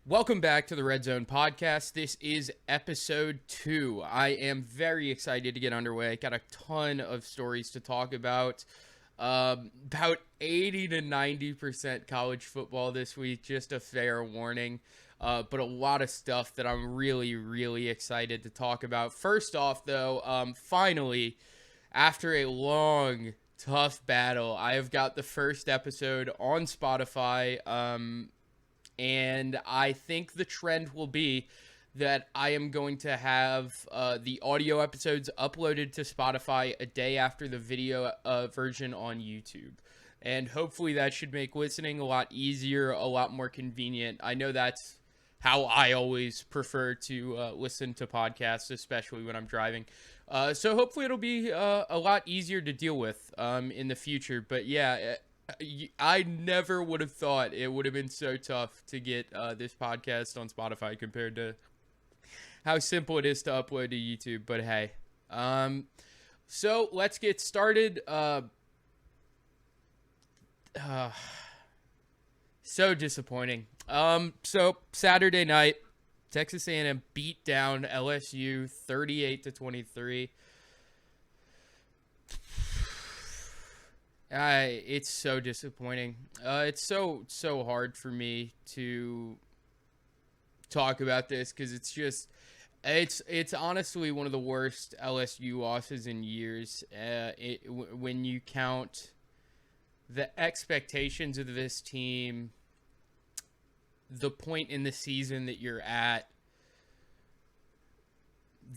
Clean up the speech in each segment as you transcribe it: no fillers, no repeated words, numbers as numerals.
Welcome back to the Red Zone Podcast. This is episode 2. I am very excited to get underway. Got a ton of stories to talk about. About 80 to 90% college football this week, just a fair warning. But a lot of stuff that I'm really excited to talk about. First off, though, finally, after a long, tough battle, I have got the first episode on Spotify. And I think the trend will be that I am going to have the audio episodes uploaded to Spotify a day after the video version on YouTube. And hopefully that should make listening a lot easier, a lot more convenient. I know that's how I always prefer to listen to podcasts, especially when I'm driving. So hopefully it'll be a lot easier to deal with in the future. But yeah, I never would have thought it would have been so tough to get this podcast on Spotify compared to how simple it is to upload to YouTube. But hey, so let's get started. So disappointing. So Saturday night, Texas A&M beat down LSU 38-23. It's so disappointing. It's so hard for me to talk about this because it's honestly one of the worst LSU losses in years. When you count the expectations of this team, the point in the season that you're at,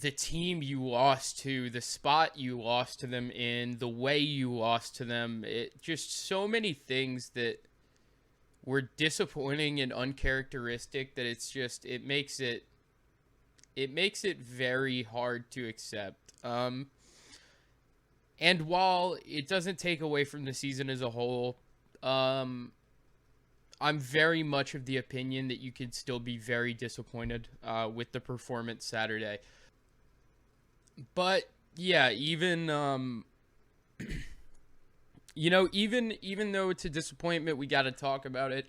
the team you lost to, the spot you lost to them in, the way you lost to them, it just so many things that were disappointing and uncharacteristic that it makes it very hard to accept. And while it doesn't take away from the season as a whole, I'm very much of the opinion that you could still be very disappointed with the performance Saturday. But yeah, even even though it's a disappointment, we got to talk about it.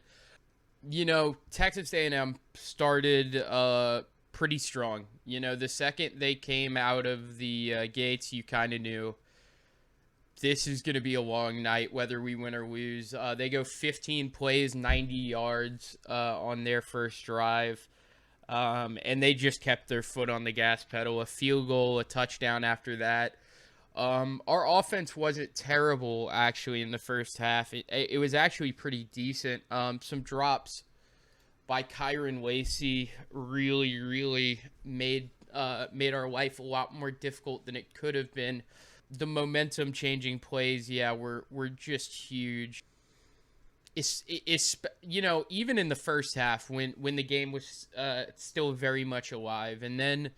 Texas A&M started pretty strong. The second they came out of the gates, you kind of knew this is going to be a long night, whether we win or lose. They go 15 plays, 90 yards on their first drive. And they just kept their foot on the gas pedal. A field goal, a touchdown after that. Our offense wasn't terrible, actually, in the first half. It was actually pretty decent. Some drops by Kyron Lacey really made our life a lot more difficult than it could have been. The momentum-changing plays, were just huge. It's even in the first half when the game was still very much alive, and then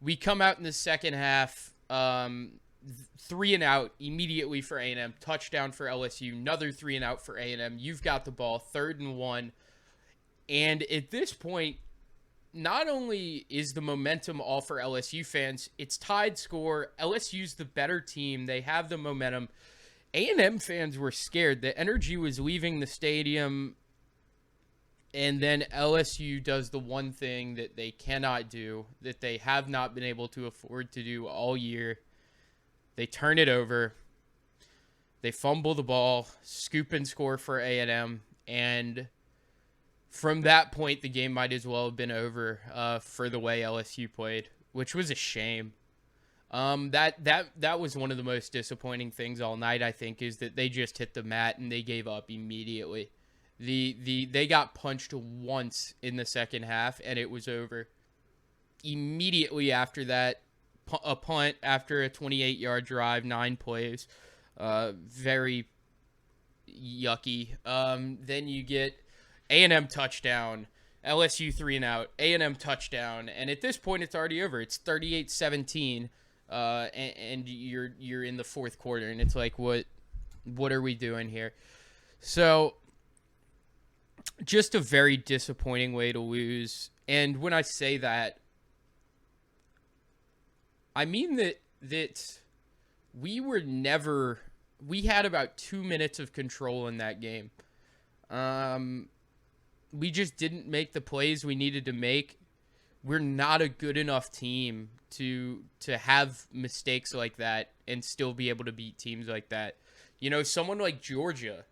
we come out in the second half, 3 and out immediately for A&M, touchdown for LSU, another 3 and out for A&M. You've got the ball, 3rd and 1, and at this point, not only is the momentum all for LSU fans, it's tied score. LSU's the better team; they have the momentum. A&M fans were scared. The energy was leaving the stadium, and then LSU does the one thing that they cannot do, that they have not been able to afford to do all year. They turn it over. They fumble the ball, scoop and score for A&M, and from that point, the game might as well have been over for the way LSU played, which was a shame. That was one of the most disappointing things all night, I think, is that they just hit the mat and they gave up immediately. They got punched once in the second half and it was over. Immediately after that, a punt after a 28-yard drive, 9 plays. Very yucky. Then you get A&M touchdown, LSU 3 and out, A&M touchdown, and at this point it's already over. It's 38-17. And you're in the fourth quarter, and it's like, what are we doing here? So, just a very disappointing way to lose. And when I say that, I mean that we had about 2 minutes of control in that game. we just didn't make the plays we needed to make. We're not a good enough team to have mistakes like that and still be able to beat teams like that. You know, someone like Georgia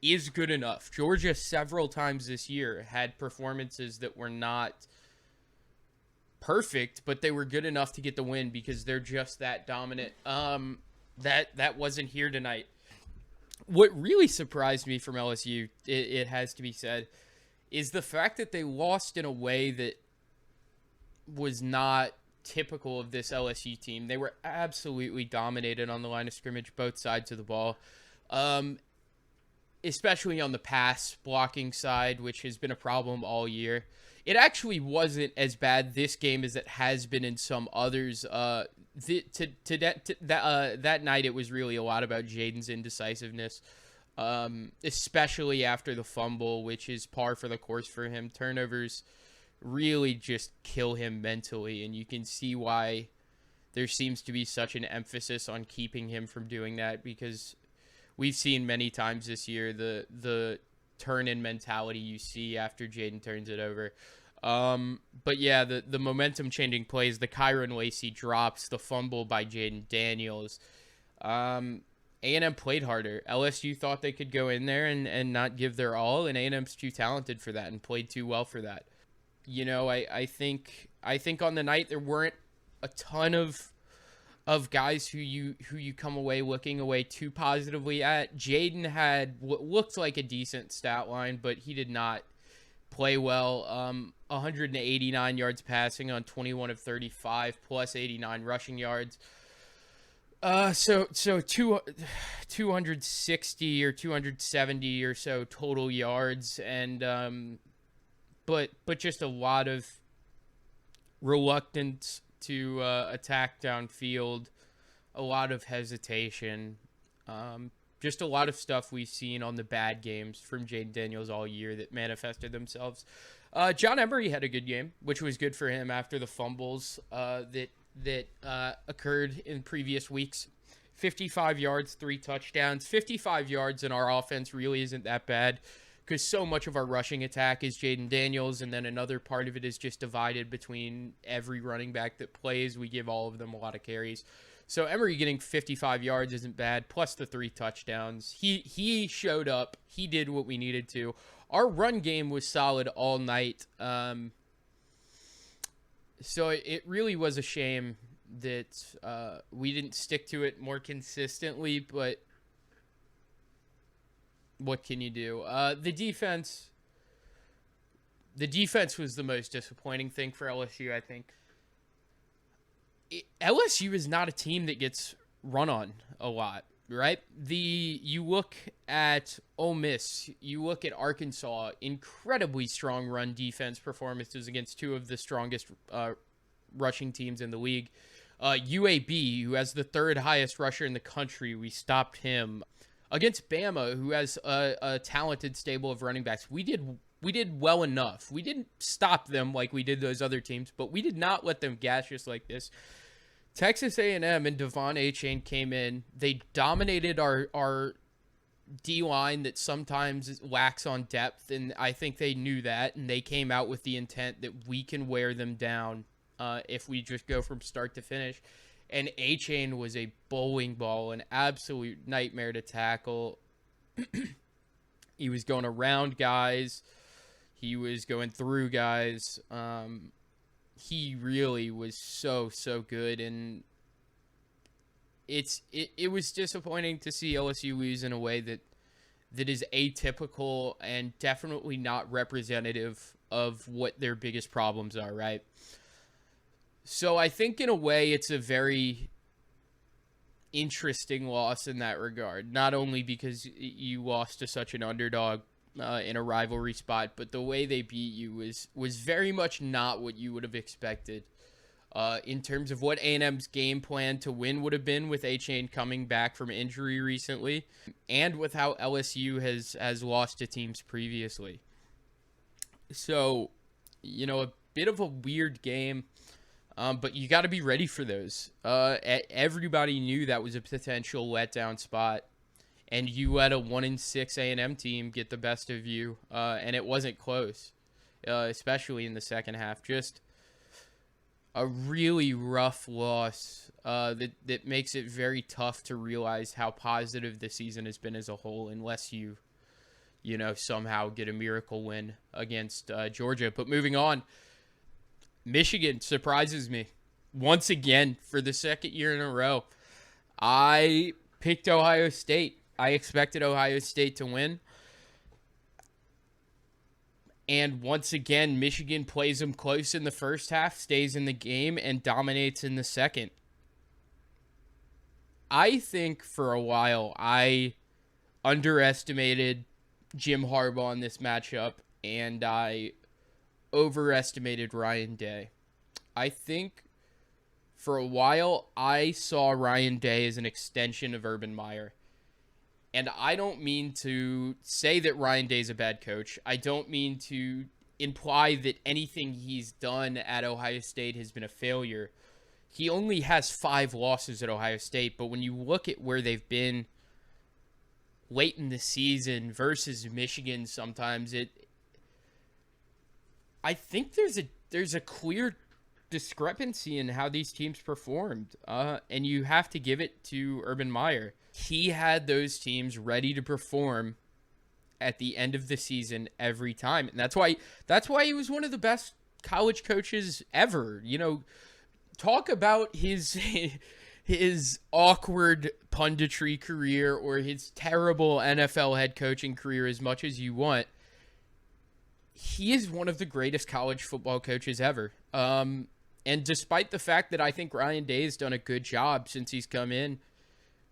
is good enough. Georgia several times this year had performances that were not perfect, but they were good enough to get the win because they're just that dominant. That wasn't here tonight. What really surprised me from LSU, it has to be said, is the fact that they lost in a way that was not typical of this LSU team. They were absolutely dominated on the line of scrimmage, both sides of the ball, especially on the pass blocking side, which has been a problem all year. It actually wasn't as bad this game as it has been in some others. That night, it was really a lot about Jaden's indecisiveness, especially after the fumble, which is par for the course for him. Turnovers really just kill him mentally, and you can see why there seems to be such an emphasis on keeping him from doing that, because we've seen many times this year the turn-in mentality you see after Jaden turns it over. But yeah, the momentum-changing plays, the Kyron Lacey drops, the fumble by Jaden Daniels. A&M played harder. LSU thought they could go in there and not give their all, and A&M's too talented for that and played too well for that. You know, I think on the night there weren't a ton of guys who you come away looking away too positively at. Jaden had what looked like a decent stat line, but he did not play well. 189 yards passing on 21 of 35, plus 89 rushing yards. So 260 or 270 or so total yards, and but just a lot of reluctance to attack downfield, a lot of hesitation, just a lot of stuff we've seen on the bad games from Jaden Daniels all year that manifested themselves. John Emery had a good game, which was good for him after the fumbles that occurred in previous weeks. 55 yards, 3 touchdowns. 55 yards in our offense really isn't that bad, because so much of our rushing attack is Jaden Daniels, and then another part of it is just divided between every running back that plays. We give all of them a lot of carries. So Emery getting 55 yards isn't bad, plus the 3 touchdowns. He showed up. He did what we needed to. Our run game was solid all night. So it really was a shame that we didn't stick to it more consistently, but what can you do? The defense was the most disappointing thing for LSU, I think. LSU is not a team that gets run on a lot, right? You look at Ole Miss, you look at Arkansas, incredibly strong run defense performances against 2 of the strongest rushing teams in the league. UAB, who has the 3rd highest rusher in the country, we stopped him. Against Bama, who has a talented stable of running backs, we did well enough. We didn't stop them like we did those other teams, but we did not let them gash us like this. Texas A&M and Devon Achane came in. They dominated our D-line that sometimes lacks on depth, and I think they knew that, and they came out with the intent that we can wear them down if we just go from start to finish. And Achane was a bowling ball, an absolute nightmare to tackle. He was going around guys. He was going through guys. He really was so good, and it was disappointing to see LSU lose in a way that is atypical and definitely not representative of what their biggest problems are, right? So I think in a way it's a very interesting loss in that regard, not only because you lost to such an underdog in a rivalry spot, but the way they beat you was very much not what you would have expected in terms of what A&M's game plan to win would have been with Achane coming back from injury recently, and with how LSU has lost to teams previously. So, you know, a bit of a weird game. But you got to be ready for those. Everybody knew that was a potential letdown spot. and you let a 1-6 A&M team get the best of you, and it wasn't close, especially in the second half. Just a really rough loss that makes it very tough to realize how positive the season has been as a whole, unless you somehow get a miracle win against Georgia. But moving on, Michigan surprises me once again for the second year in a row. I picked Ohio State. I expected Ohio State to win. And once again, Michigan plays them close in the first half, stays in the game, and dominates in the second. I think for a while I underestimated Jim Harbaugh in this matchup, and I overestimated Ryan Day. I think for a while I saw Ryan Day as an extension of Urban Meyer. And I don't mean to say that Ryan Day's a bad coach. I don't mean to imply that anything he's done at Ohio State has been a failure. He only has 5 losses at Ohio State, but when you look at where they've been late in the season versus Michigan, sometimes I think there's a clear discrepancy in how these teams performed, and you have to give it to Urban Meyer. He had those teams ready to perform at the end of the season every time, and that's why he was one of the best college coaches ever. Talk about his awkward punditry career or his terrible NFL head coaching career as much as you want. He is one of the greatest college football coaches ever. And despite the fact that I think Ryan Day has done a good job since he's come in,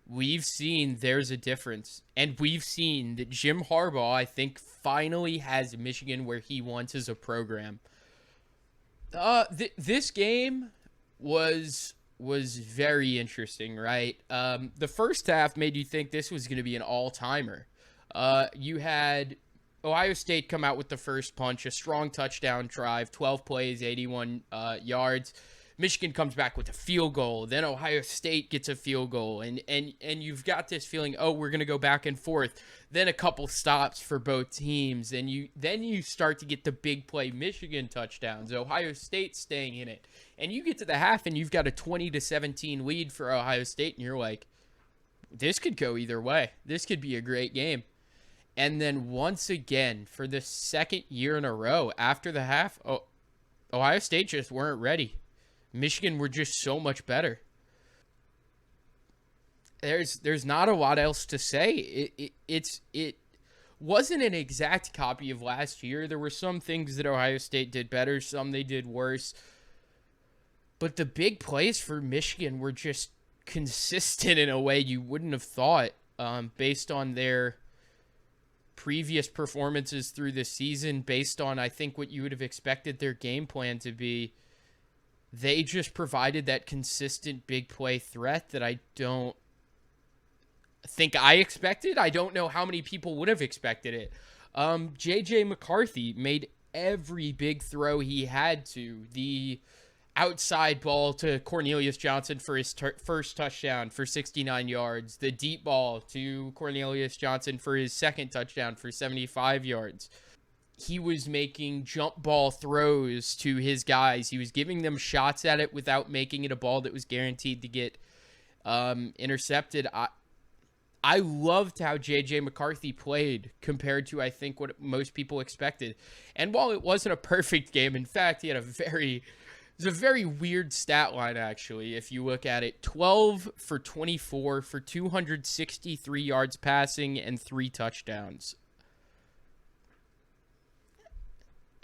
we've seen there's a difference. And we've seen that Jim Harbaugh, I think, finally has Michigan where he wants as a program. This game was very interesting, right? The first half made you think this was going to be an all-timer. You had Ohio State come out with the first punch, a strong touchdown drive, 12 plays, 81 yards. Michigan comes back with a field goal. Then Ohio State gets a field goal. And you've got this feeling, we're going to go back and forth. Then a couple stops for both teams. And then you start to get the big play Michigan touchdowns. Ohio State staying in it. And you get to the half and you've got a 20-17 lead for Ohio State. And you're like, this could go either way. This could be a great game. And then once again, for the second year in a row, after the half, Ohio State just weren't ready. Michigan were just so much better. There's not a lot else to say. It wasn't an exact copy of last year. There were some things that Ohio State did better, some they did worse. But the big plays for Michigan were just consistent in a way you wouldn't have thought, based on their previous performances through the season, based on, I think, what you would have expected their game plan to be. They just provided that consistent big play threat that I don't think I expected. I don't know how many people would have expected it. J.J. McCarthy made every big throw he had to. The outside ball to Cornelius Johnson for his first touchdown for 69 yards. The deep ball to Cornelius Johnson for his second touchdown for 75 yards. He was making jump ball throws to his guys. He was giving them shots at it without making it a ball that was guaranteed to get intercepted. I loved how J.J. McCarthy played compared to, I think, what most people expected. And while it wasn't a perfect game, in fact, he had it was a very weird stat line, actually, if you look at it. 12 for 24 for 263 yards passing and 3 touchdowns.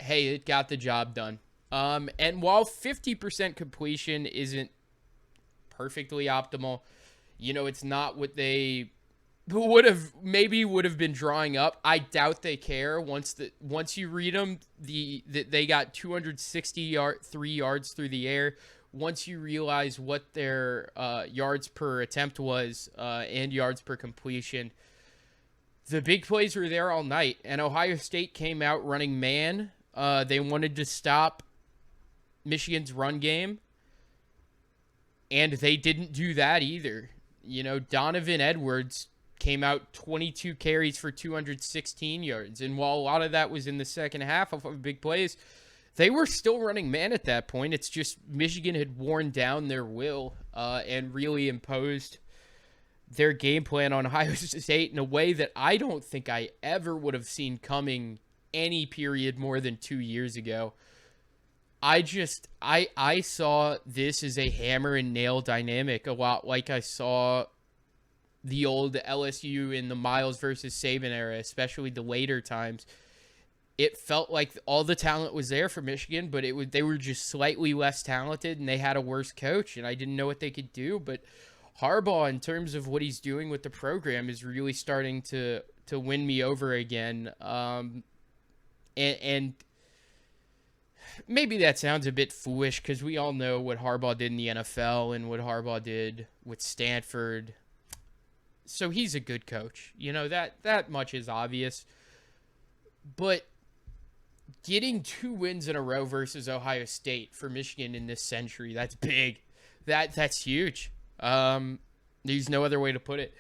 Hey, it got the job done. And while 50% completion isn't perfectly optimal, it's not what they would have been drawing up. I doubt they care. Once you read them, that they got 263 yards through the air. Once you realize what their yards per attempt was and yards per completion, the big plays were there all night. And Ohio State came out running man. They wanted to stop Michigan's run game, and they didn't do that either. Donovan Edwards came out 22 carries for 216 yards. And while a lot of that was in the second half of big plays, they were still running man at that point. It's just Michigan had worn down their will and really imposed their game plan on Ohio State in a way that I don't think I ever would have seen coming any period more than 2 years ago. I saw this as a hammer and nail dynamic, a lot like I saw the old LSU in the Miles versus Saban era, especially the later times. It felt like all the talent was there for Michigan, but they were just slightly less talented, and they had a worse coach, and I didn't know what they could do. But Harbaugh, in terms of what he's doing with the program, is really starting to win me over again. And maybe that sounds a bit foolish because we all know what Harbaugh did in the NFL and what Harbaugh did with Stanford. So he's a good coach. That much is obvious. But getting 2 wins in a row versus Ohio State for Michigan in this century, that's big. That's huge. There's no other way to put it.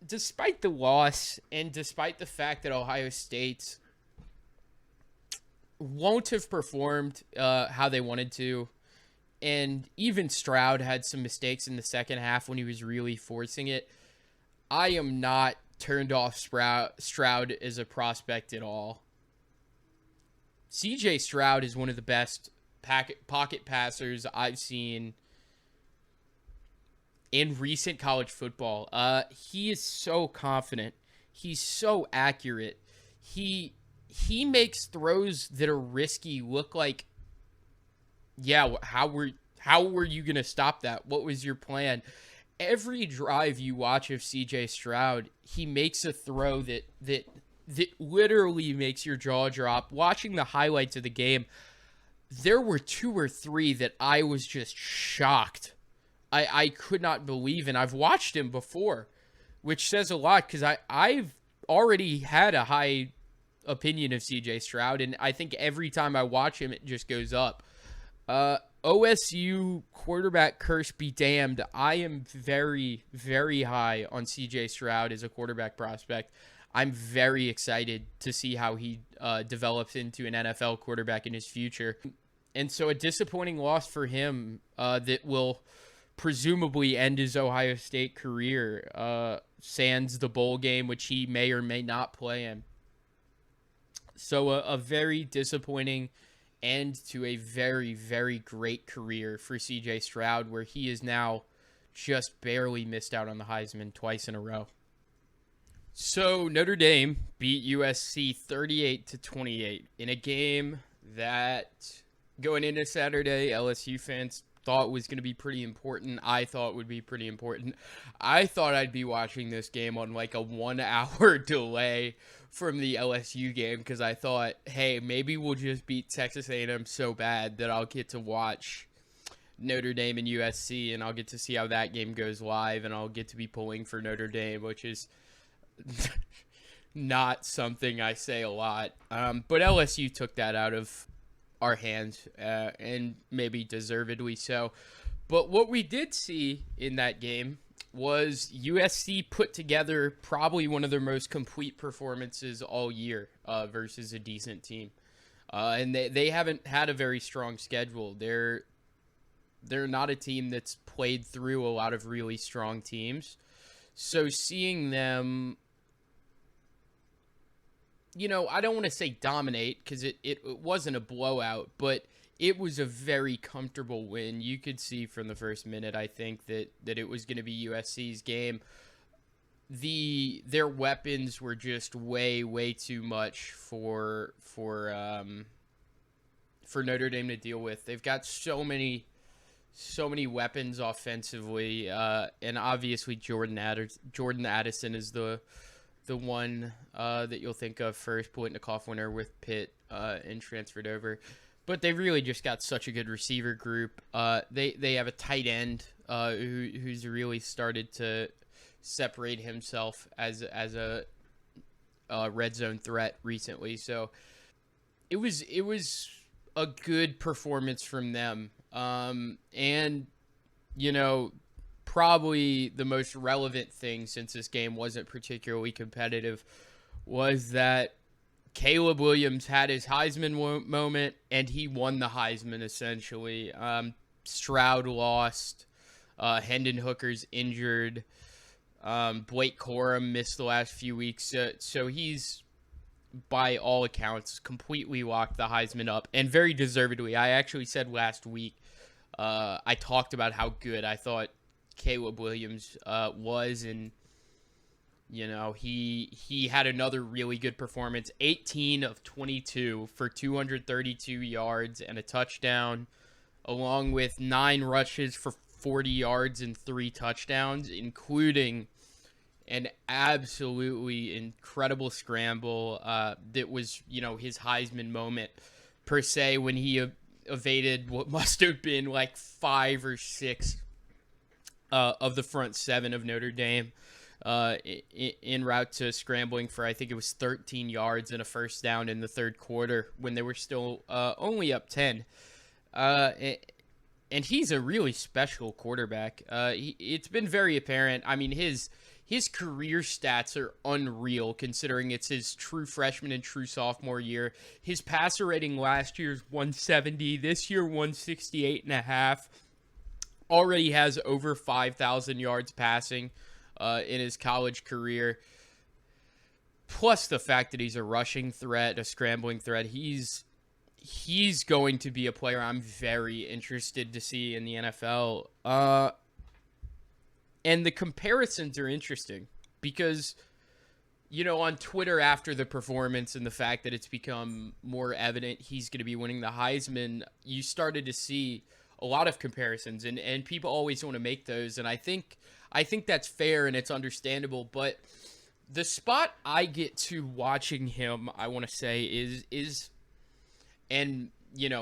Despite the loss and despite the fact that Ohio State won't have performed how they wanted to, and even Stroud had some mistakes in the second half when he was really forcing it, I am not turned off Stroud as a prospect at all. CJ Stroud is one of the best pocket passers I've seen in recent college football. He is so confident. He's so accurate. He makes throws that are risky look like, yeah, how were you going to stop that? What was your plan? Every drive you watch of CJ Stroud, he makes a throw that literally makes your jaw drop. Watching the highlights of the game, there were 2 or 3 that I was just shocked. I could not believe, and I've watched him before, which says a lot because I've already had a high opinion of CJ Stroud, and I think every time I watch him, it just goes up. OSU quarterback curse be damned. I am very, very high on CJ Stroud as a quarterback prospect. I'm very excited to see how he develops into an NFL quarterback in his future. And so a disappointing loss for him that will presumably end his Ohio State career, sans the bowl game, which he may or may not play in. So a very disappointing end to a very, very great career for CJ Stroud, where he is now just barely missed out on the Heisman twice in a row. So Notre Dame beat USC 38-28 in a game that, going into Saturday, LSU fans thought was going to be pretty important. I thought would be pretty important. I thought I'd be watching this game on like a 1-hour delay from the LSU game because I thought, hey, maybe we'll just beat Texas A&M so bad that I'll get to watch Notre Dame and USC, and I'll get to see how that game goes live, and I'll get to be pulling for Notre Dame, which is not something I say a lot. But LSU took that out of our hands, and maybe deservedly so. But what we did see in that game was USC put together probably one of their most complete performances all year versus a decent team. And they haven't had a very strong schedule. They're not a team that's played through a lot of really strong teams. So seeing them, I don't want to say dominate because it wasn't a blowout, but it was a very comfortable win. You could see from the first minute, I think, that it was going to be USC's game. Their weapons were just way, way too much for Notre Dame to deal with. They've got so many weapons offensively, and obviously Jordan Addison is the one that you'll think of first. Politnikoff winner with Pitt and transferred over. But they really just got such a good receiver group. They have a tight end who's really started to separate himself as a red zone threat recently. So it was a good performance from them. And probably the most relevant thing, since this game wasn't particularly competitive, was that Caleb Williams had his Heisman moment, and he won the Heisman, essentially. Stroud lost. Hendon Hooker's injured. Blake Corum missed the last few weeks. So he's, by all accounts, completely locked the Heisman up, and very deservedly. I actually said last week, I talked about how good I thought Caleb Williams was, and he had another really good performance. 18 of 22 for 232 yards and a touchdown, along with 9 rushes for 40 yards and 3 touchdowns, including an absolutely incredible scramble that was, his Heisman moment, per se, when he evaded what must have been like 5 or 6 of the front 7 of Notre Dame en route to scrambling for, I think it was 13 yards and a first down in the third quarter when they were still only up 10. And he's a really special quarterback. It's been very apparent. I mean, his career stats are unreal, considering it's his true freshman and true sophomore year. His passer rating last year is 170. This year, 168.5. Already has over 5,000 yards passing in his college career. Plus the fact that he's a rushing threat, a scrambling threat. He's going to be a player I'm very interested to see in the NFL. And the comparisons are interesting because, on Twitter after the performance and the fact that it's become more evident he's going to be winning the Heisman, you started to see a lot of comparisons, and people always want to make those. And I think that's fair and it's understandable. But the spot I get to watching him, I want to say, is and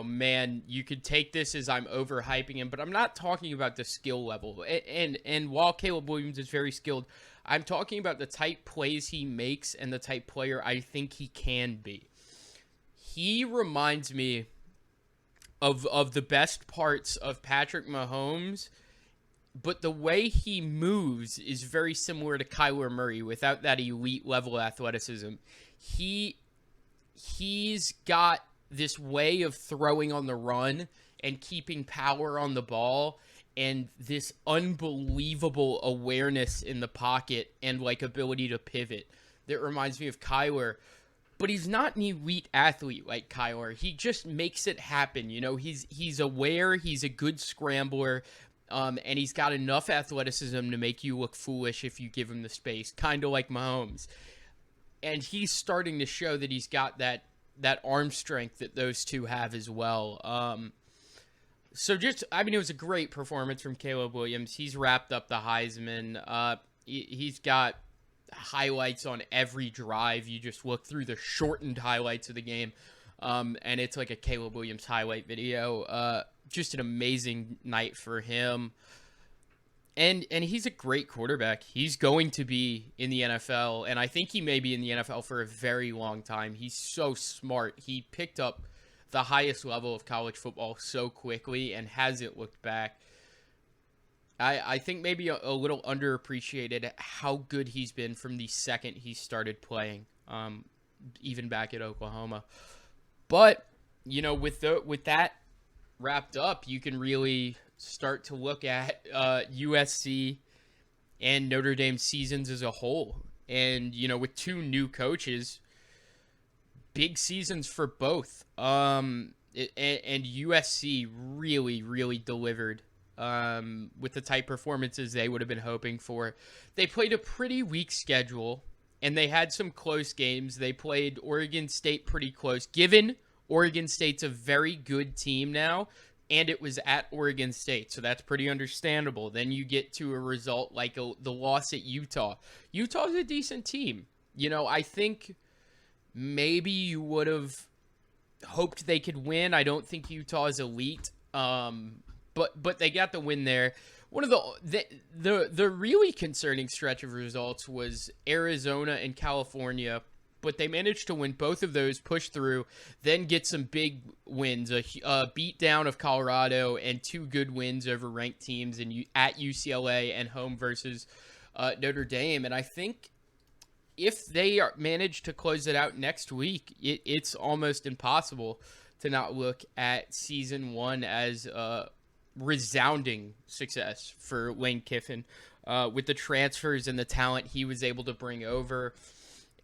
man, you could take this as I'm overhyping him, but I'm not talking about the skill level. And while Caleb Williams is very skilled, I'm talking about the type plays he makes and the type player I think he can be. He reminds me of the best parts of Patrick Mahomes, but the way he moves is very similar to Kyler Murray without that elite level athleticism. He's got this way of throwing on the run and keeping power on the ball, and this unbelievable awareness in the pocket and ability to pivot that reminds me of Kyler. But he's not an elite athlete like Kyler. He just makes it happen. He's aware, he's a good scrambler, and he's got enough athleticism to make you look foolish if you give him the space, kind of like Mahomes. And he's starting to show that he's got that arm strength that those two have as well. It was a great performance from Caleb Williams. He's wrapped up the Heisman. He's got highlights on every drive. You just look through the shortened highlights of the game, and it's like a Caleb Williams highlight video. Just an amazing night for him. And he's a great quarterback. He's going to be in the NFL, and I think he may be in the NFL for a very long time. He's so smart. He picked up the highest level of college football so quickly and hasn't looked back. I think maybe a little underappreciated how good he's been from the second he started playing, even back at Oklahoma. But, with that wrapped up, you can really start to look at USC and Notre Dame seasons as a whole. And, with 2 new coaches, big seasons for both. And USC really, really delivered with the type performances they would have been hoping for. They played a pretty weak schedule, and they had some close games. They played Oregon State pretty close, given Oregon State's a very good team now, and it was at Oregon State, so that's pretty understandable. Then you get to a result like the loss at Utah. Utah's a decent team. I think maybe you would have hoped they could win. I don't think Utah is elite, but they got the win there. One of the really concerning stretch of results was Arizona and California, but they managed to win both of those, push through, then get some big wins, a beat down of Colorado and 2 good wins over ranked teams at UCLA and home versus Notre Dame. And I think if they manage to close it out next week, it's almost impossible to not look at season 1 as a resounding success for Lane Kiffin, with the transfers and the talent he was able to bring over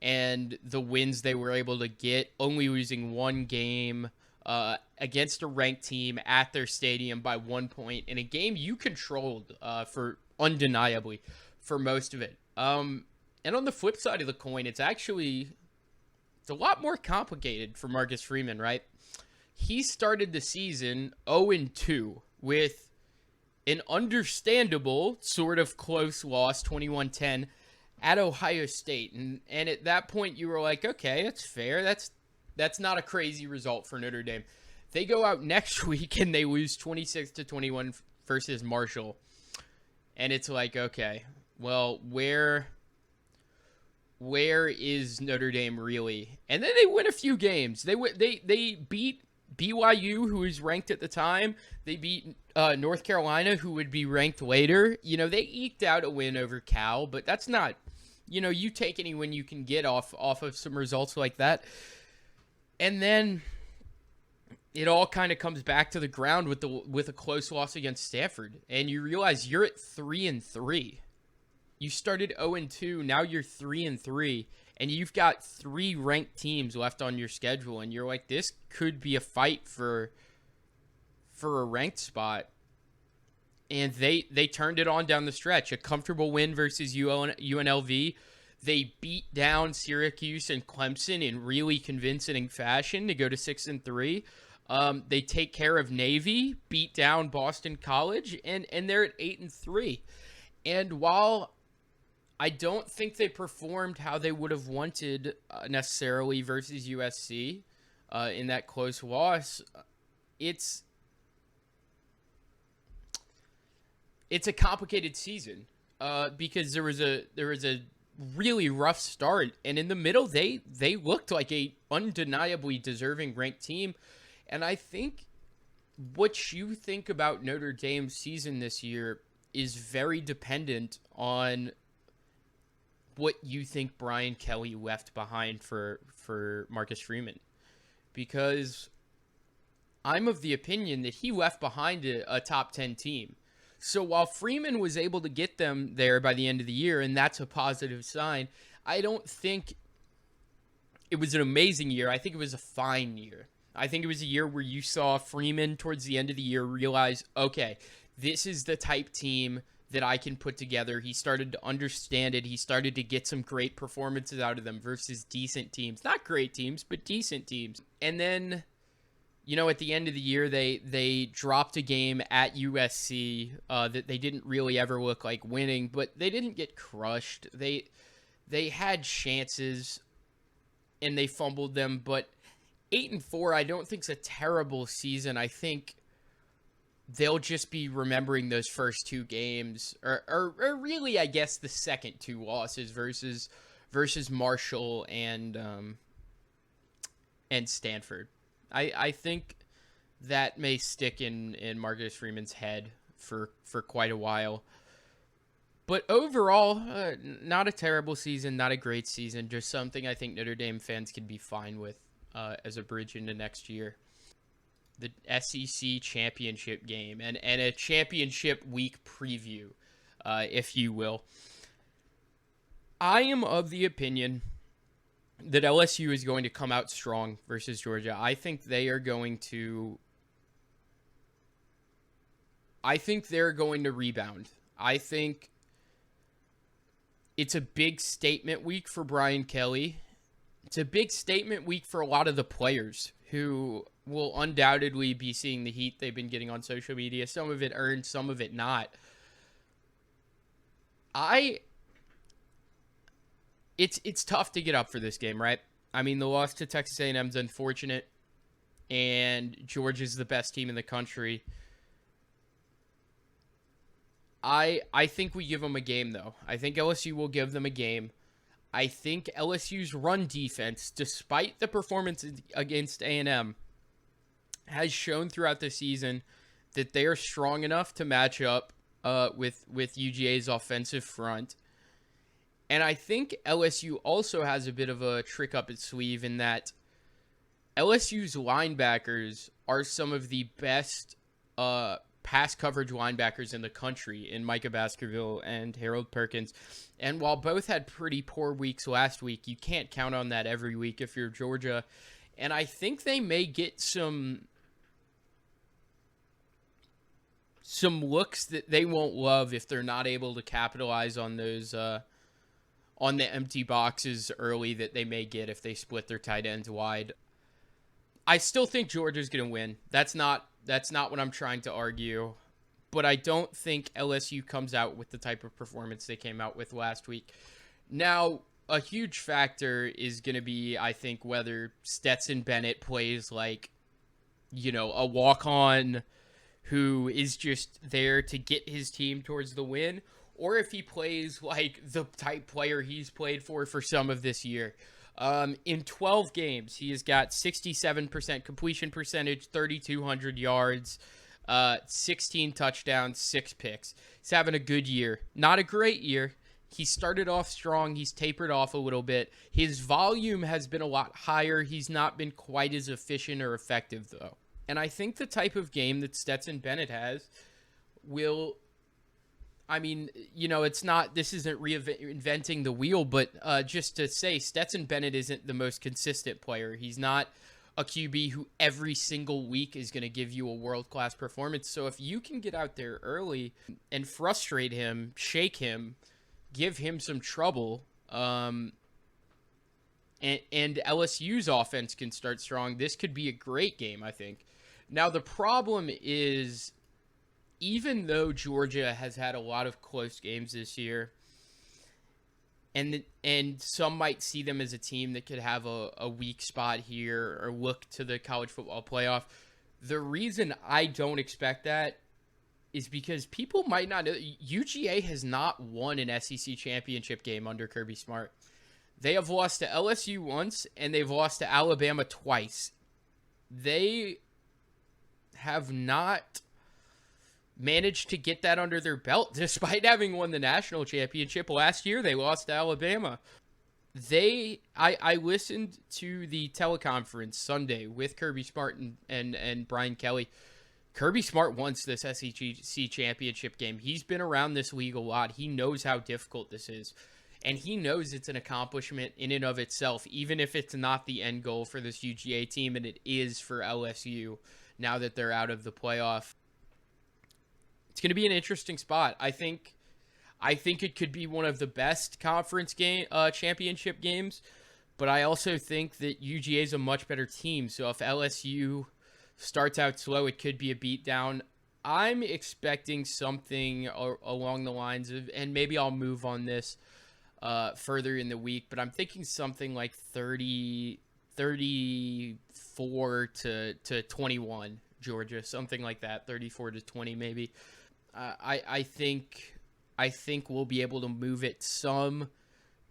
and the wins they were able to get, only losing 1 game against a ranked team at their stadium by 1 point in a game you controlled for undeniably for most of it. And on the flip side of the coin, it's a lot more complicated for Marcus Freeman, right? He started the season 0-2 with an understandable sort of close loss, 21-10, at Ohio State. And at that point, you were like, okay, that's fair. That's not a crazy result for Notre Dame. They go out next week and they lose 26-21 versus Marshall. And it's like, okay, well, where is Notre Dame really? And then they win a few games. They beat BYU, who was ranked at the time. They beat North Carolina, who would be ranked later. You know, they eked out a win over Cal, but that's not, you take any win you can get off of some results like that. And then it all kind of comes back to the ground with a close loss against Stanford. And you realize you're at 3-3. You started 0-2, now you're 3-3. And you've got 3 ranked teams left on your schedule, and you're like, this could be a fight for a ranked spot. And they turned it on down the stretch. A comfortable win versus UNLV. They beat down Syracuse and Clemson in really convincing fashion to go to 6-3. They take care of Navy, beat down Boston College, and they're at 8-3. And while I don't think they performed how they would have wanted necessarily versus USC in that close loss, it's a complicated season because there was a really rough start, and in the middle they looked like a undeniably deserving ranked team. And I think what you think about Notre Dame's season this year is very dependent on what you think Brian Kelly left behind for Marcus Freeman. Because I'm of the opinion that he left behind a top 10 team. So while Freeman was able to get them there by the end of the year, and that's a positive sign, I don't think it was an amazing year. I think it was a fine year. I think it was a year where you saw Freeman towards the end of the year realize, okay, this is the type team that I can put together. He started to understand it. He started to get some great performances out of them versus decent teams. Not great teams, but decent teams. And then, at the end of the year, they dropped a game at USC that they didn't really ever look like winning, but they didn't get crushed. They had chances, and they fumbled them, but 8-4 I don't think is a terrible season. I think they'll just be remembering those first 2 games, or really, I guess, the second 2 losses versus Marshall and Stanford. I think that may stick in Marcus Freeman's head for quite a while. But overall, not a terrible season, not a great season, just something I think Notre Dame fans can be fine with as a bridge into next year. The SEC championship game and a championship week preview, if you will. I am of the opinion that LSU is going to come out strong versus Georgia. I think they're going to rebound. I think it's a big statement week for Brian Kelly. It's a big statement week for a lot of the players who will undoubtedly be seeing the heat they've been getting on social media. Some of it earned, some of it not. It's tough to get up for this game, right? I mean, the loss to Texas A&M is unfortunate, and Georgia's the best team in the country. I think we give them a game, though. I think LSU will give them a game. I think LSU's run defense, despite the performance against A&M, has shown throughout the season that they are strong enough to match up with UGA's offensive front. And I think LSU also has a bit of a trick up its sleeve in that LSU's linebackers are some of the best pass coverage linebackers in the country in Micah Baskerville and Harold Perkins. And while both had pretty poor weeks last week, you can't count on that every week if you're Georgia. And I think they may get some looks that they won't love if they're not able to capitalize on those on the empty boxes early that they may get if they split their tight ends wide. I still think Georgia's going to win. That's not what I'm trying to argue. But I don't think LSU comes out with the type of performance they came out with last week. Now, a huge factor is going to be, I think, whether Stetson Bennett plays like, a walk-on who is just there to get his team towards the win, or if he plays like the type player he's played for some of this year. In 12 games, he has got 67% completion percentage, 3,200 yards, 16 touchdowns, 6 picks. He's having a good year. Not a great year. He started off strong. He's tapered off a little bit. His volume has been a lot higher. He's not been quite as efficient or effective, though. And I think the type of game that Stetson Bennett has will... this isn't reinventing the wheel, but just to say, Stetson Bennett isn't the most consistent player. He's not a QB who every single week is going to give you a world-class performance. So if you can get out there early and frustrate him, shake him, give him some trouble, and LSU's offense can start strong, this could be a great game, I think. Now, the problem is, even though Georgia has had a lot of close games this year, and some might see them as a team that could have a weak spot here or look to the college football playoff, the reason I don't expect that is because people might not know UGA has not won an SEC championship game under Kirby Smart. They have lost to LSU once, and they've lost to Alabama twice. They have not managed to get that under their belt despite having won the national championship. Last year, they lost to Alabama. I listened to the teleconference Sunday with Kirby Smart and Brian Kelly. Kirby Smart wants this SEC championship game. He's been around this league a lot. He knows how difficult this is. And he knows it's an accomplishment in and of itself, even if it's not the end goal for this UGA team, and it is for LSU now that they're out of the playoff. It's going to be an interesting spot. I think it could be one of the best conference championship games, but I also think that UGA is a much better team. So if LSU starts out slow, it could be a beatdown. I'm expecting something along the lines of, and maybe I'll move on this further in the week, but I'm thinking something like 34 to 21, Georgia, something like that, 34 to 20 maybe. I think we'll be able to move it some,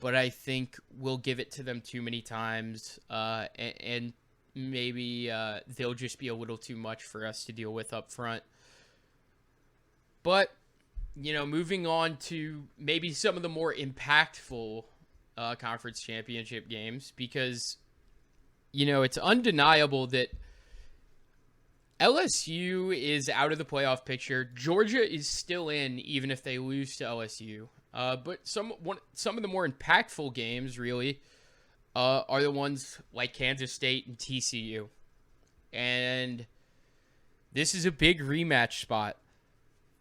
but I think we'll give it to them too many times, and maybe they'll just be a little too much for us to deal with up front. But, moving on to maybe some of the more impactful conference championship games, because, it's undeniable that LSU is out of the playoff picture. Georgia is still in, even if they lose to LSU. But some of the more impactful games, really, are the ones like Kansas State and TCU. And this is a big rematch spot.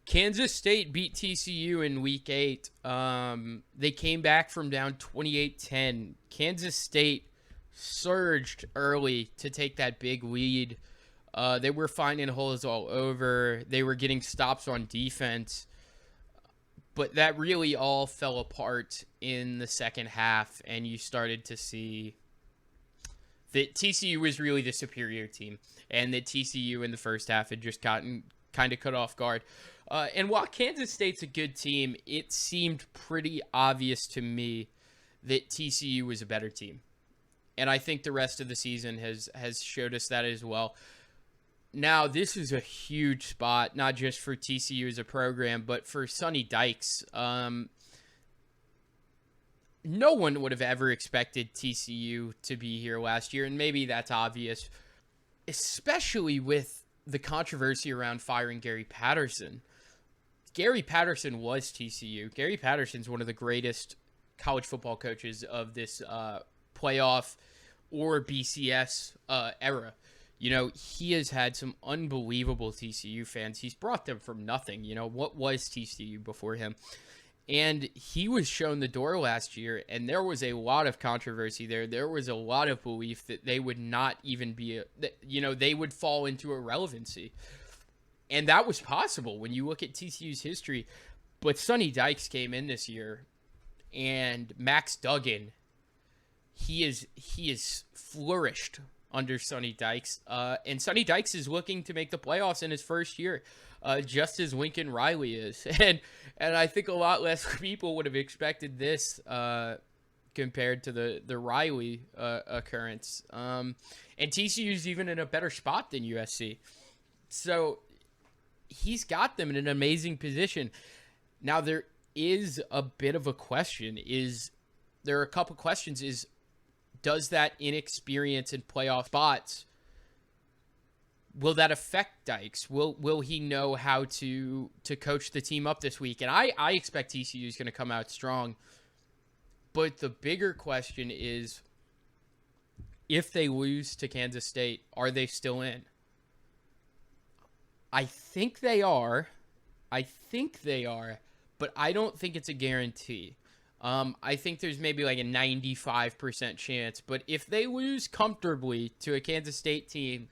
Kansas State beat TCU in Week 8. They came back from down 28-10. Kansas State surged early to take that big lead. They were finding holes all over. They were getting stops on defense. But that really all fell apart in the second half, and you started to see that TCU was really the superior team, and that TCU in the first half had just gotten kind of cut off guard. And while Kansas State's a good team, it seemed pretty obvious to me that TCU was a better team. And I think the rest of the season has showed us that as well. Now, this is a huge spot, not just for TCU as a program, but for Sonny Dykes. No one would have ever expected TCU to be here last year, and maybe that's obvious, especially with the controversy around firing Gary Patterson. Gary Patterson was TCU. Gary Patterson's one of the greatest college football coaches of this playoff or BCS era. You know, he has had some unbelievable TCU fans. He's brought them from nothing. You know, what was TCU before him? And he was shown the door last year, and there was a lot of controversy there. There was a lot of belief that they would not even be, they would fall into irrelevancy. And that was possible when you look at TCU's history. But Sonny Dykes came in this year, and Max Duggan, he is flourished under Sonny Dykes. And Sonny Dykes is looking to make the playoffs in his first year, just as Lincoln Riley is. And I think a lot less people would have expected this compared to the Riley occurrence. And TCU's even in a better spot than USC. So he's got them in an amazing position. Now, there is a bit of a question. There are a couple questions. Does that inexperience in playoff spots, will that affect Dykes? Will he know how to coach the team up this week? And I expect TCU is going to come out strong. But the bigger question is, if they lose to Kansas State, are they still in? I think they are. But I don't think it's a guarantee. I think there's maybe like a 95% chance. But if they lose comfortably to a Kansas State team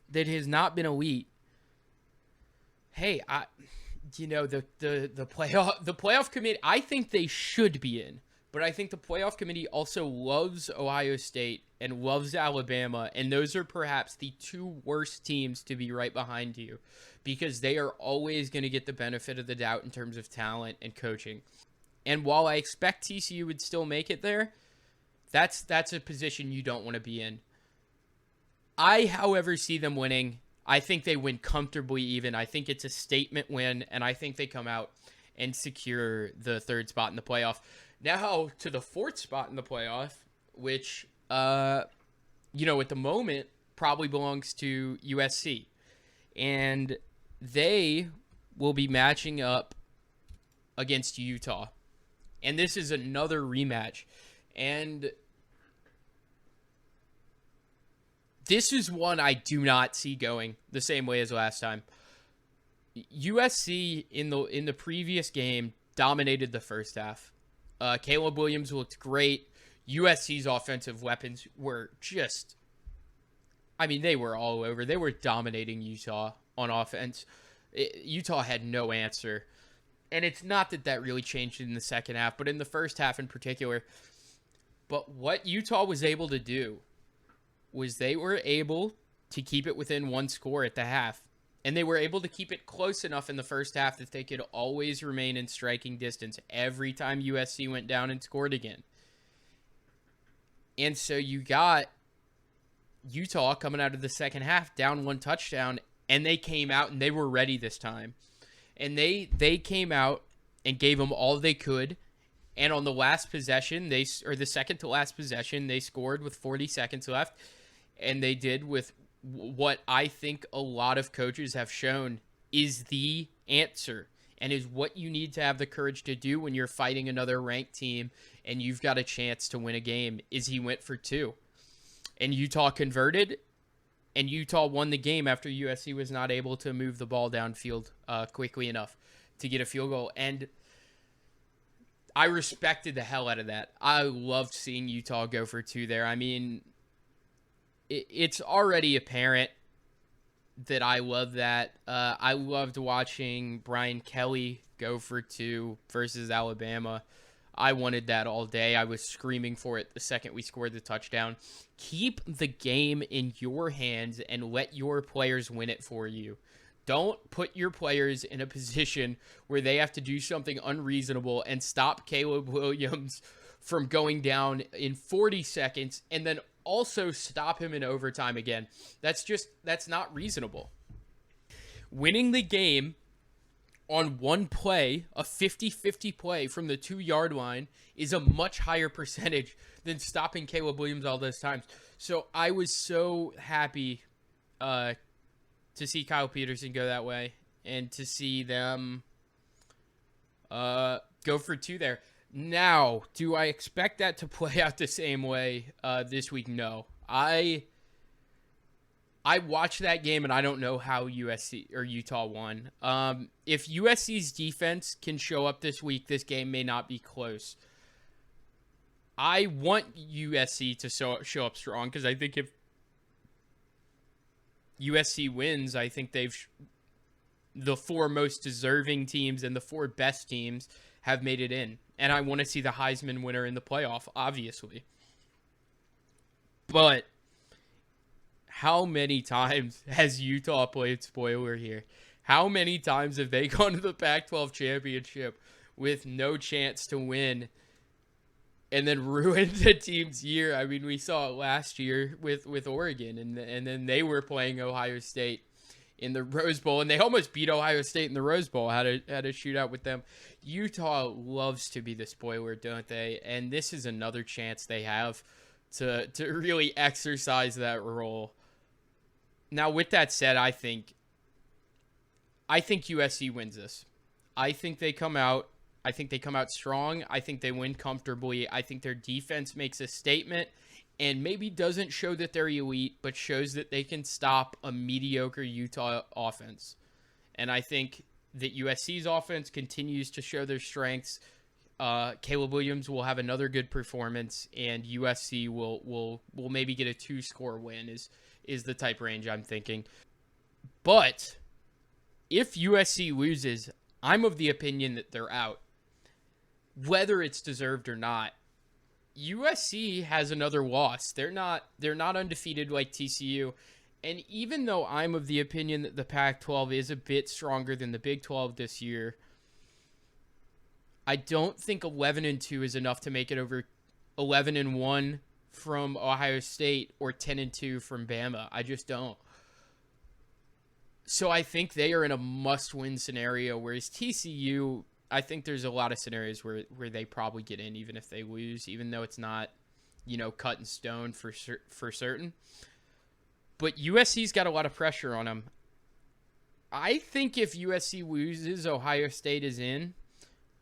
that has not been elite, hey, the playoff committee, I think they should be in. But I think the playoff committee also loves Ohio State and loves Alabama, and those are perhaps the two worst teams to be right behind you, because they are always going to get the benefit of the doubt in terms of talent and coaching. And while I expect TCU would still make it there, that's a position you don't want to be in. I, however, see them winning. I think they win comfortably even. I think it's a statement win, and I think they come out and secure the third spot in the playoff. Now to the fourth spot in the playoff, which, at the moment probably belongs to USC. And they will be matching up against Utah. And this is another rematch. And this is one I do not see going the same way as last time. USC in the previous game dominated the first half. Caleb Williams looked great. USC's offensive weapons were they were all over. They were dominating Utah on offense. Utah had no answer. And it's not that really changed in the second half, but in the first half in particular. But what Utah was able to do was they were able to keep it within one score at the half. And they were able to keep it close enough in the first half that they could always remain in striking distance every time USC went down and scored again. And so you got Utah coming out of the second half down one touchdown, and they came out and they were ready this time. And they came out and gave them all they could. And on the last possession, the second to last possession, they scored with 40 seconds left. And they did with what I think a lot of coaches have shown is the answer and is what you need to have the courage to do when you're fighting another ranked team and you've got a chance to win a game, is he went for two. And Utah converted, and Utah won the game after USC was not able to move the ball downfield quickly enough to get a field goal. And I respected the hell out of that. I loved seeing Utah go for two there. I mean, it's already apparent that I love that. I loved watching Brian Kelly go for two versus Alabama. I wanted that all day. I was screaming for it the second we scored the touchdown. Keep the game in your hands and let your players win it for you. Don't put your players in a position where they have to do something unreasonable and stop Caleb Williams from going down in 40 seconds and then also stop him in overtime again. That's not reasonable. Winning the game on one play, a 50-50 play from the 2-yard line, is a much higher percentage than stopping Caleb Williams all those times. So I was so happy to see Kyle Peterson go that way and to see them go for 2 there. Now, do I expect that to play out the same way this week? No. I watched that game, and I don't know how USC or Utah won. If USC's defense can show up this week, this game may not be close. I want USC to show up strong because I think if USC wins, I think the 4 most deserving teams and the 4 best teams have made it in. And I want to see the Heisman winner in the playoff, obviously. But how many times has Utah played spoiler here? How many times have they gone to the Pac-12 championship with no chance to win and then ruined the team's year? I mean, we saw it last year with Oregon, and then they were playing Ohio State in the Rose Bowl, and they almost beat Ohio State in the Rose Bowl, had a shootout with them. Utah loves to be the spoiler, don't they? And this is another chance they have to really exercise that role. Now, with that said, I think USC wins this. I think they come out strong. I think they win comfortably. I think their defense makes a statement and maybe doesn't show that they're elite, but shows that they can stop a mediocre Utah offense. And I think that USC's offense continues to show their strengths. Caleb Williams will have another good performance, and USC will maybe get a 2-score win is the type range I'm thinking. But if USC loses, I'm of the opinion that they're out, whether it's deserved or not. USC has another loss. They're not undefeated like TCU. And even though I'm of the opinion that the Pac-12 is a bit stronger than the Big 12 this year, I don't think 11-2 is enough to make it over 11-1 from Ohio State or 10-2 from Bama. I just don't. So I think they are in a must-win scenario, whereas TCU, I think there's a lot of scenarios where they probably get in even if they lose, even though it's not, cut in stone for certain. But USC's got a lot of pressure on them. I think if USC loses, Ohio State is in,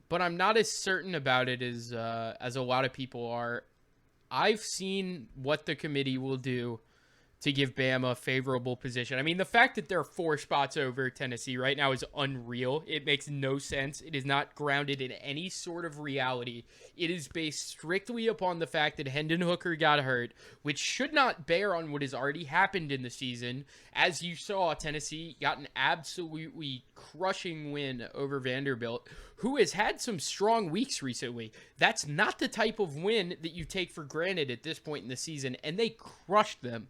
but I'm not as certain about it as a lot of people are. I've seen what the committee will do to give Bama a favorable position. I mean, the fact that they're 4 spots over Tennessee right now is unreal. It makes no sense. It is not grounded in any sort of reality. It is based strictly upon the fact that Hendon Hooker got hurt, which should not bear on what has already happened in the season. As you saw, Tennessee got an absolutely crushing win over Vanderbilt, who has had some strong weeks recently. That's not the type of win that you take for granted at this point in the season, and they crushed them.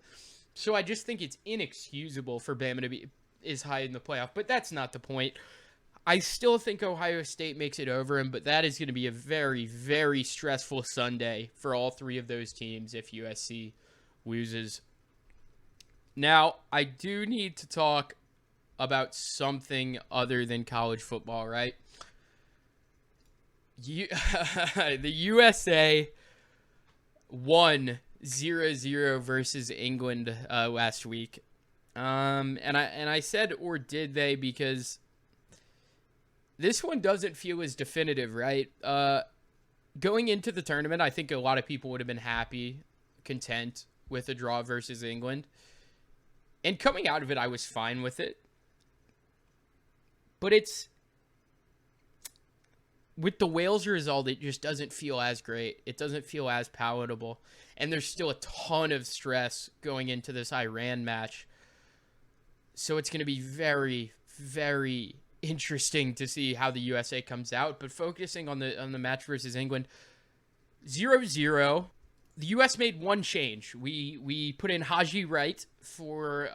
So I just think it's inexcusable for Bama to be as high in the playoff, but that's not the point. I still think Ohio State makes it over him, but that is going to be a very, very stressful Sunday for all 3 of those teams if USC loses. Now, I do need to talk about something other than college football, right? The USA won 0-0 versus England last week. And I said, or did they, because this one doesn't feel as definitive, right? Going into the tournament, I think a lot of people would have been happy, content with a draw versus England. And coming out of it, I was fine with it. But with the Wales result, it just doesn't feel as great. It doesn't feel as palatable. And there's still a ton of stress going into this Iran match. So it's going to be very, very interesting to see how the USA comes out. But focusing on the match versus England, 0-0. The U.S. made one change. We put in Haji Wright for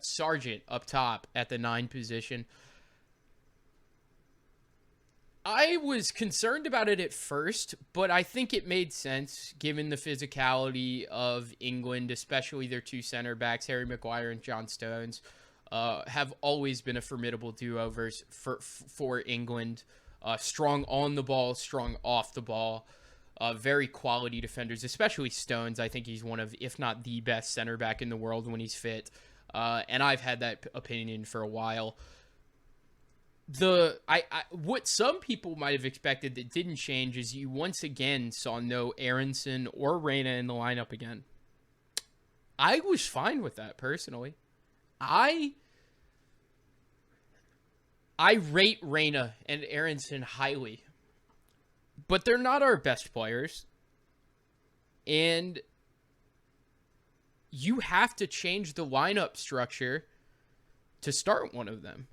Sargent up top at the 9 position. I was concerned about it at first, but I think it made sense given the physicality of England, especially their two center backs, Harry Maguire and John Stones, have always been a formidable duo for England. Strong on the ball, strong off the ball. Very quality defenders, especially Stones. I think he's one of, if not the best center back in the world when he's fit. And I've had that opinion for a while. What some people might have expected that didn't change is you once again saw no Aronson or Reyna in the lineup again. I was fine with that personally. I rate Reyna and Aronson highly, but they're not our best players, and you have to change the lineup structure to start one of them.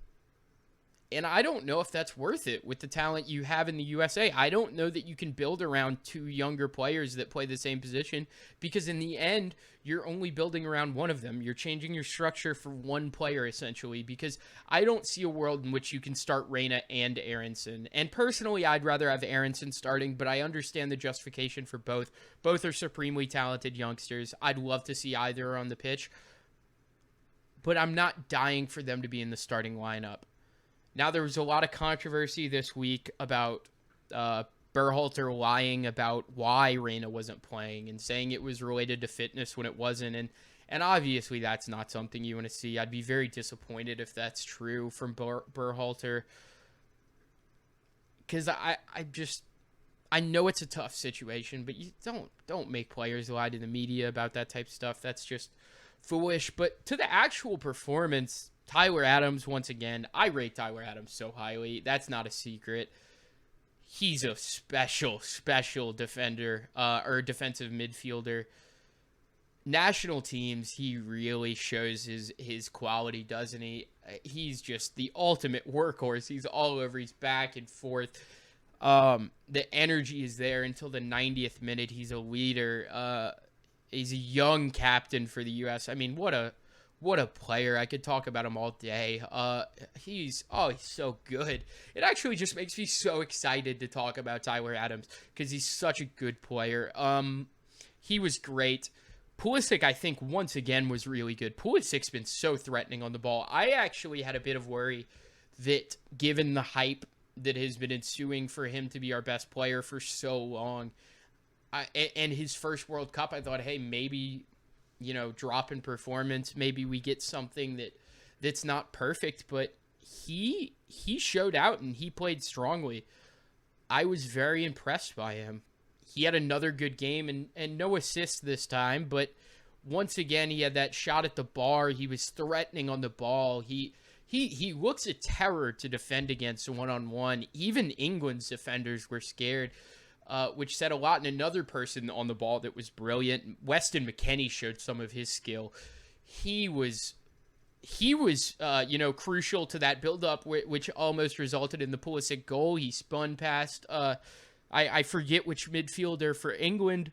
And I don't know if that's worth it with the talent you have in the USA. I don't know that you can build around two younger players that play the same position, because in the end, you're only building around one of them. You're changing your structure for one player, essentially, because I don't see a world in which you can start Reyna and Aronson. And personally, I'd rather have Aronson starting, but I understand the justification for both. Both are supremely talented youngsters. I'd love to see either on the pitch, but I'm not dying for them to be in the starting lineup. Now, there was a lot of controversy this week about Berhalter lying about why Reyna wasn't playing and saying it was related to fitness when it wasn't. And obviously, that's not something you want to see. I'd be very disappointed if that's true from Berhalter, because I know it's a tough situation, but you don't make players lie to the media about that type of stuff. That's just foolish. But to the actual performance, Tyler Adams, once again, I rate Tyler Adams so highly. That's not a secret. He's a special defender, or defensive midfielder. National teams, he really shows his quality, doesn't he? He's just the ultimate workhorse. He's all over. He's back and forth. The energy is there until the 90th minute. He's a leader. He's a young captain for the U.S. I mean, what a player. I could talk about him all day. He's so good. It actually just makes me so excited to talk about Tyler Adams because he's such a good player. He was great. Pulisic, I think, once again was really good. Pulisic's been so threatening on the ball. I actually had a bit of worry that given the hype that has been ensuing for him to be our best player for so long, and his first World Cup, I thought, hey, maybe, drop in performance. Maybe we get something that's not perfect, but he showed out and he played strongly. I was very impressed by him. He had another good game and no assist this time, but once again, he had that shot at the bar. He was threatening on the ball. He looks a terror to defend against one-on-one. Even England's defenders were scared. Which said a lot. And another person on the ball that was brilliant, Weston McKennie, showed some of his skill. He was crucial to that build-up, which almost resulted in the Pulisic goal. He spun past, I forget which midfielder for England,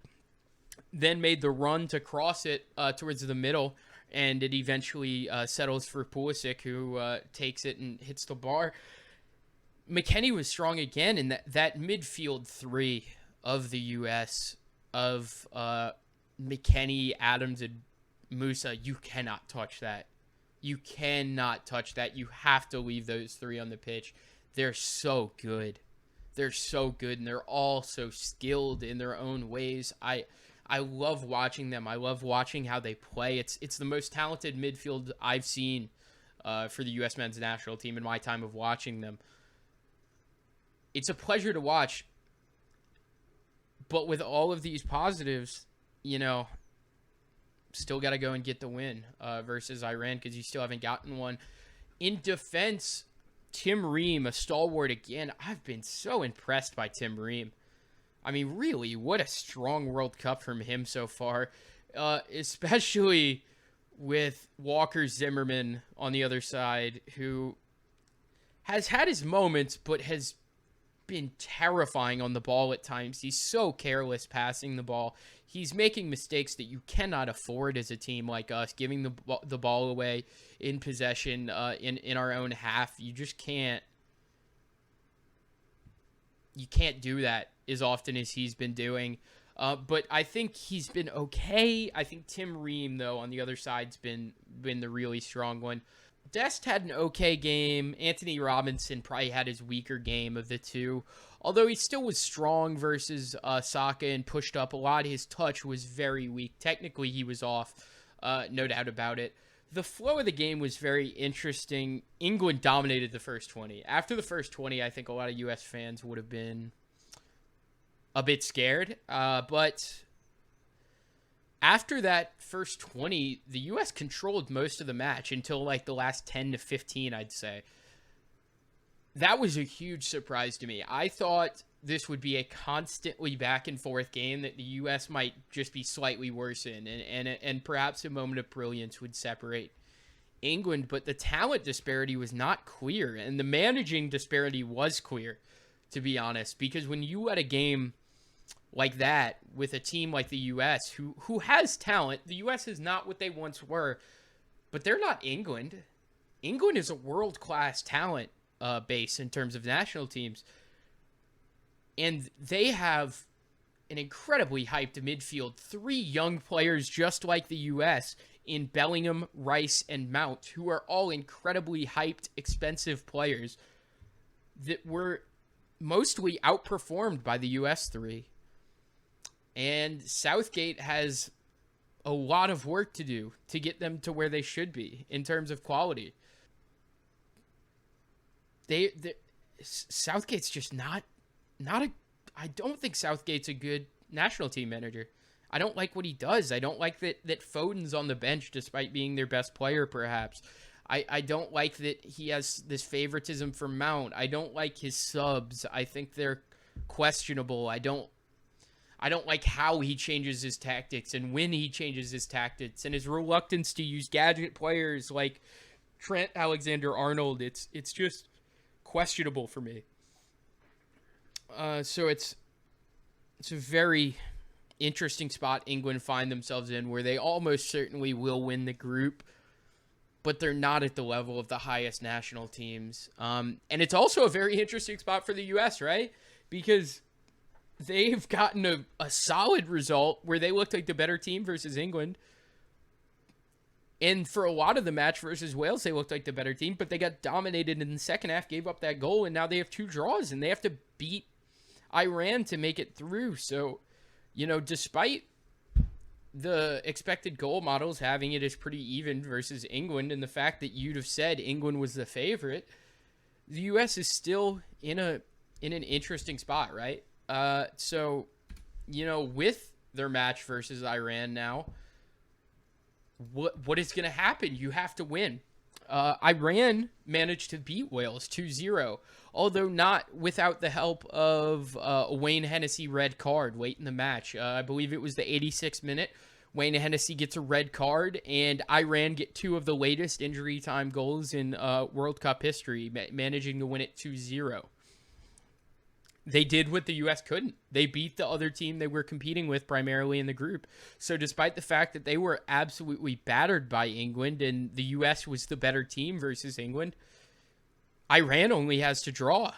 then made the run to cross it towards the middle, and it eventually settles for Pulisic, who takes it and hits the bar. McKennie was strong again, and that midfield three of the U.S. of McKennie, Adams, and Musa, you cannot touch that. You cannot touch that. You have to leave those three on the pitch. They're so good. They're so good, and they're all so skilled in their own ways. I love watching them. I love watching how they play. It's the most talented midfield I've seen for the U.S. men's national team in my time of watching them. It's a pleasure to watch, but with all of these positives, still got to go and get the win versus Iran, because you still haven't gotten one. In defense, Tim Ream, a stalwart again. I've been so impressed by Tim Ream. I mean, really, what a strong World Cup from him so far, especially with Walker Zimmerman on the other side, who has had his moments, but has been terrifying on the ball at times. He's so careless passing the ball. He's making mistakes that you cannot afford as a team like us, giving the ball away in possession in our own half. You just can't you can't do that as often as he's been doing. But I think he's been okay. I think Tim Ream, though, on the other side's been the really strong one. Dest had an okay game. Anthony Robinson probably had his weaker game of the two. Although he still was strong versus Saka and pushed up a lot, his touch was very weak. Technically, he was off, no doubt about it. The flow of the game was very interesting. England dominated the first 20. After the first 20, I think a lot of U.S. fans would have been a bit scared. But after that first 20, the U.S. controlled most of the match until like the last 10 to 15, I'd say. That was a huge surprise to me. I thought this would be a constantly back and forth game that the U.S. might just be slightly worse in, and perhaps a moment of brilliance would separate England, but the talent disparity was not clear, and the managing disparity was clear, to be honest, because when you had a game like that with a team like the U.S. who has talent, the U.S. is not what they once were, but they're not England. England is a world-class talent base in terms of national teams. And they have an incredibly hyped midfield. 3 young players just like the U.S. in Bellingham, Rice, and Mount, who are all incredibly hyped, expensive players that were mostly outperformed by the U.S. 3. And Southgate has a lot of work to do to get them to where they should be in terms of quality. Southgate's just not a. I don't think Southgate's a good national team manager. I don't like what he does. I don't like that Foden's on the bench despite being their best player, perhaps. I don't like that he has this favoritism for Mount. I don't like his subs. I think they're questionable. I don't like how he changes his tactics and when he changes his tactics and his reluctance to use gadget players like Trent Alexander-Arnold. It's just questionable for me. So it's a very interesting spot England find themselves in, where they almost certainly will win the group, but they're not at the level of the highest national teams. And it's also a very interesting spot for the U.S., right? Because they've gotten a solid result where they looked like the better team versus England. And for a lot of the match versus Wales, they looked like the better team, but they got dominated in the second half, gave up that goal, and now they have 2 draws, and they have to beat Iran to make it through. So, despite the expected goal models having it as pretty even versus England, and the fact that you'd have said England was the favorite, the U.S. is still in an interesting spot, right? So, with their match versus Iran now, what is going to happen? You have to win. Iran managed to beat Wales 2-0, although not without the help of a Wayne Hennessy red card late in the match. I believe it was the 86th minute. Wayne Hennessy gets a red card, and Iran get 2 of the latest injury time goals in World Cup history, managing to win it 2-0. They did what the U.S. couldn't. They beat the other team they were competing with primarily in the group. So despite the fact that they were absolutely battered by England and the U.S. was the better team versus England, Iran only has to draw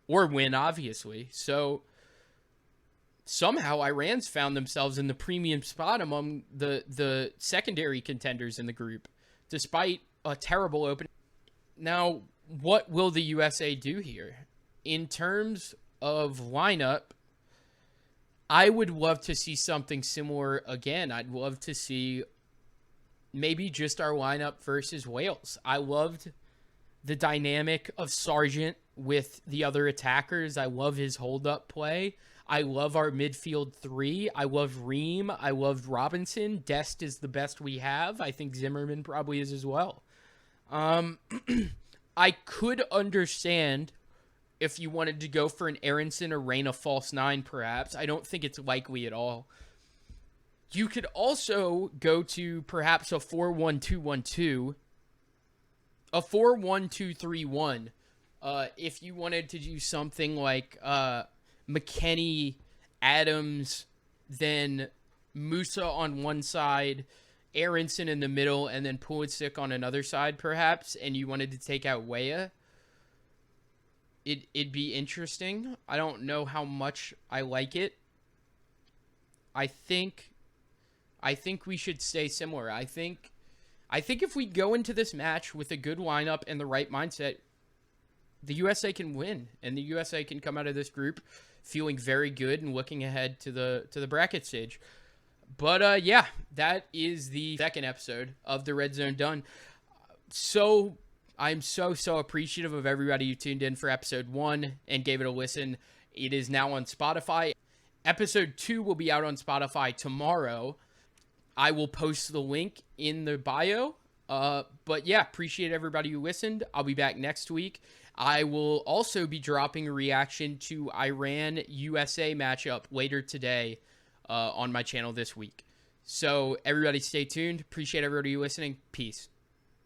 or win, obviously. So somehow Iran's found themselves in the premium spot among the secondary contenders in the group, despite a terrible opening. Now, what will the USA do here? In terms of lineup, I would love to see something similar again. I'd love to see maybe just our lineup versus Wales. I loved the dynamic of Sargent with the other attackers. I love his hold-up play. I love our midfield 3. I love Ream. I loved Robinson. Dest is the best we have. I think Zimmerman probably is as well. I could understand if you wanted to go for an Aronson or Reina false 9, perhaps. I don't think it's likely at all. You could also go to perhaps a 4-1-2-1-2, a 4-1-2-3-1, if you wanted to do something like McKennie, Adams, then Musa on one side, Aronson in the middle, and then Pulisic on another side, perhaps, and you wanted to take out Weah. it'd be interesting. I don't know how much I like it. I think we should stay similar. I think if we go into this match with a good lineup and the right mindset, the USA can win, and the USA can come out of this group feeling very good and looking ahead to the bracket stage. But yeah, that is the second episode of the Red Zone done. So I'm so appreciative of everybody who tuned in for episode 1 and gave it a listen. It is now on Spotify. Episode 2 will be out on Spotify tomorrow. I will post the link in the bio. But yeah, appreciate everybody who listened. I'll be back next week. I will also be dropping a reaction to Iran-USA matchup later today on my channel this week. So everybody stay tuned. Appreciate everybody listening. Peace.